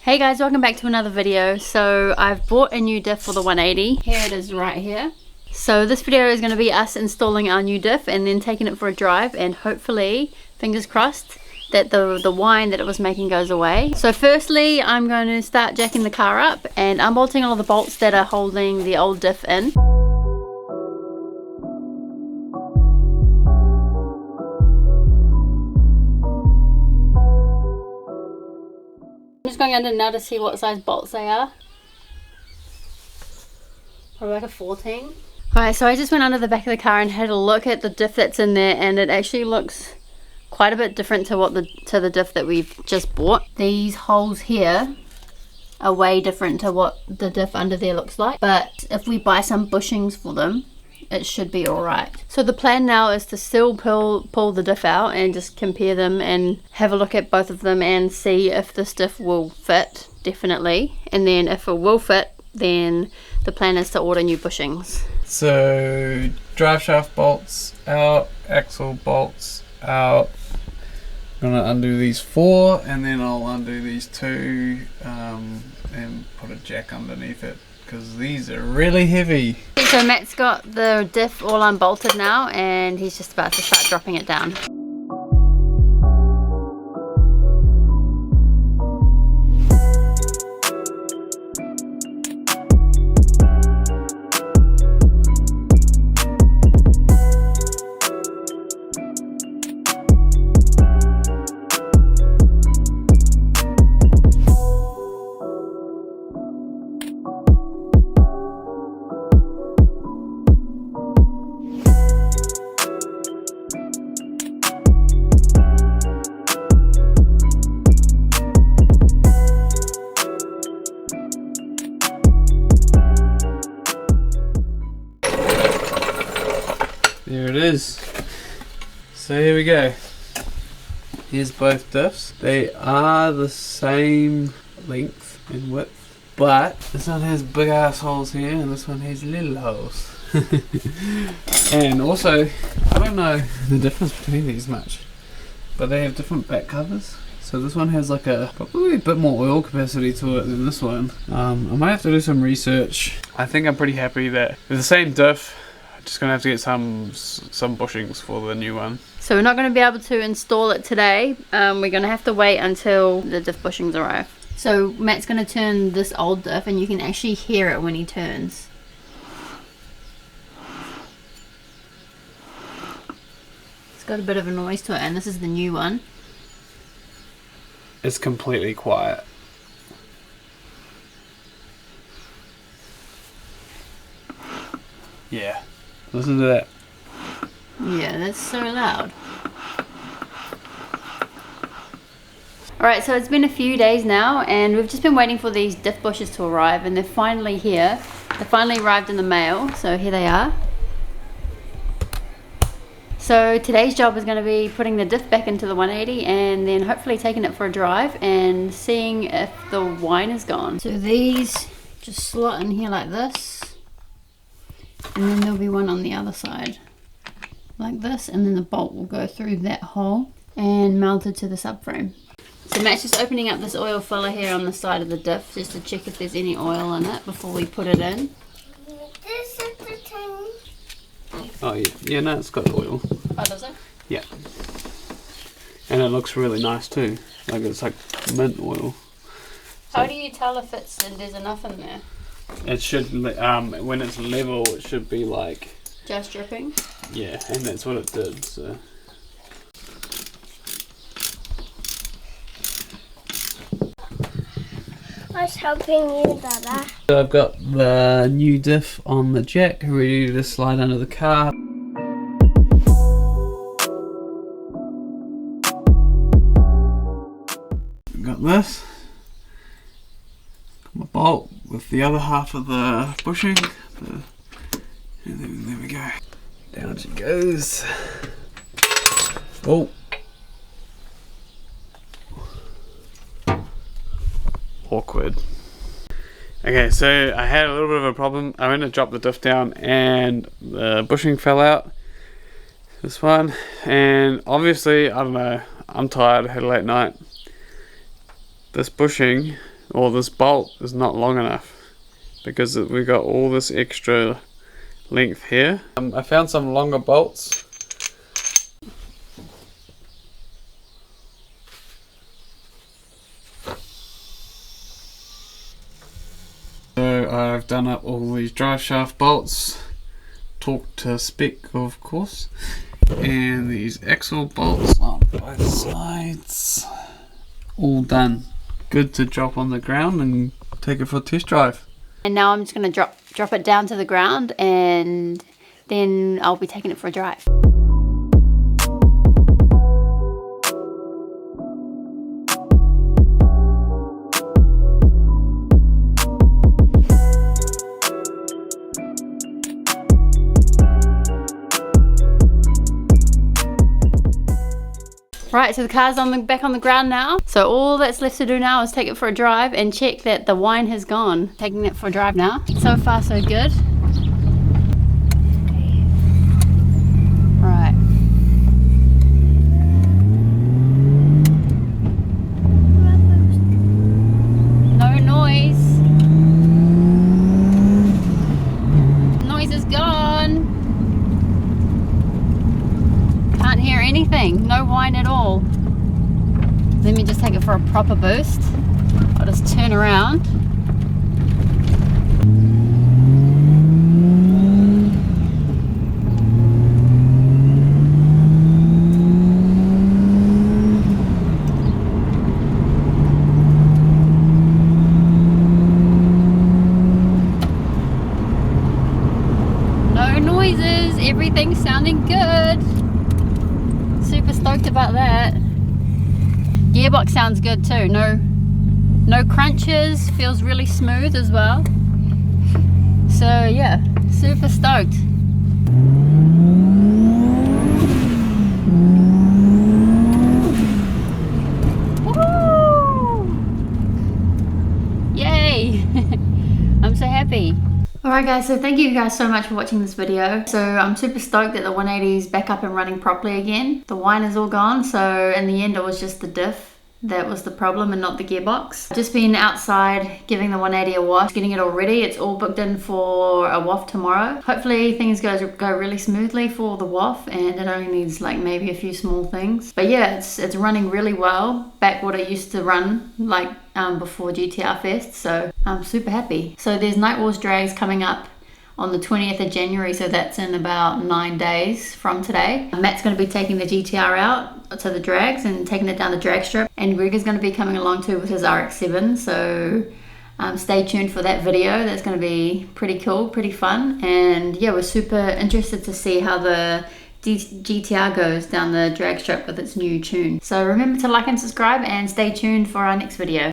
Hey guys, welcome back to another video. So I've bought a new diff for the 180. Here it is right here. So this video is going to be us installing our new diff and then taking it for a drive, and hopefully, fingers crossed, that the whine that it was making goes away. So firstly, I'm going to start jacking the car up and unbolting all the bolts that are holding the old diff in. I'm just going under now to see what size bolts they are. Probably like a 14. Alright, so I just went under the back of the car and had a look at the diff that's in there, and it actually looks quite a bit different to the diff that we've just bought. These holes here are way different to what the diff under there looks like, but if we buy some bushings for them, it should be alright. So the plan now is to still pull the diff out and just compare them and have a look at both of them and see if this diff will fit, definitely. And then if it will fit, then the plan is to order new bushings. So drive shaft bolts out, axle bolts out. I'm gonna undo these 4 and then I'll undo these 2 and put a jack underneath it, because these are really heavy. So Matt's got the diff all unbolted now and he's just about to start dropping it down. There it is. So here we go. Here's both diffs. They are the same length and width, but this one has big ass holes here and this one has little holes. And also, I don't know the difference between these much, but they have different back covers. So this one has like probably a bit more oil capacity to it than this one. I might have to do some research. I think I'm pretty happy that with the same diff, just gonna have to get some bushings for the new one. So we're not going to be able to install it today. We're going to have to wait until the diff bushings arrive. So Matt's going to turn this old diff and you can actually hear it when he turns. It's got a bit of a noise to it, and this is the new one. It's completely quiet. Yeah. Listen to that. Yeah, that's so loud. Alright, so it's been a few days now and we've just been waiting for these diff bushes to arrive, and they're finally here. They finally arrived in the mail, so here they are. So today's job is going to be putting the diff back into the 180 and then hopefully taking it for a drive and seeing if the whine is gone. So these just slot in here like this, and then there'll be one on the other side like this, and then the bolt will go through that hole and mounted to the subframe. So Matt's just opening up this oil filler here on the side of the diff just to check if there's any oil in it before we put it in. This is the thing. Oh yeah, yeah, no, it's got oil. Oh, does it? Yeah. And it looks really nice too. Like it's like mint oil. How do you tell if there's enough in there? It should, when it's level, it should be like... Just dripping? Yeah, and that's what it did, so... I was helping you, Dada. So I've got the new diff on the jack, ready to slide under the car. Got this. Got my bolt with the other half of the bushing. And then there we go. Down she goes. Oh. Awkward. Okay, so I had a little bit of a problem. I went to drop the diff down and the bushing fell out. This one. And obviously, I don't know, I'm tired, I had a late night. This bushing or this bolt is not long enough, because we got all this extra length here. I found some longer bolts. So I've done up all these drive shaft bolts, torqued to spec of course, and these axle bolts on both sides, all done. Good to drop on the ground and take it for a test drive. And now I'm just going to drop it down to the ground, and then I'll be taking it for a drive. Right, so the car's back on the ground now. So all that's left to do now is take it for a drive and check that the wine has gone. Taking it for a drive now. So far so good. Right. No noise. Noise is gone. Can't hear anything, no whine at all. Let me just take it for a proper boost. I'll just turn around. No noises, everything's sounding good. Super stoked about that. Gearbox sounds good too. No crunches, feels really smooth as well. So yeah, super stoked. Woo! Yay! I'm so happy. Alright guys, so thank you guys so much for watching this video. So I'm super stoked that the 180 is back up and running properly again. The wine is all gone, so in the end it was just the diff that was the problem and not the gearbox. Just been outside giving the 180 a wash, getting it all ready. It's all booked in for a WOF tomorrow. Hopefully things go really smoothly for the WOF, and it only needs like maybe a few small things. But yeah, it's running really well, back what it used to run like before GTR Fest, so I'm super happy. So there's Night Wars drags coming up on the 20th of January, so that's in about 9 days from today. Matt's going to be taking the GTR out to the drags and taking it down the drag strip, and Greg is going to be coming along too with his RX-7, so stay tuned for that video. That's going to be pretty cool, pretty fun, and yeah, we're super interested to see how the GTR goes down the drag strip with its new tune. So remember to like and subscribe, and stay tuned for our next video.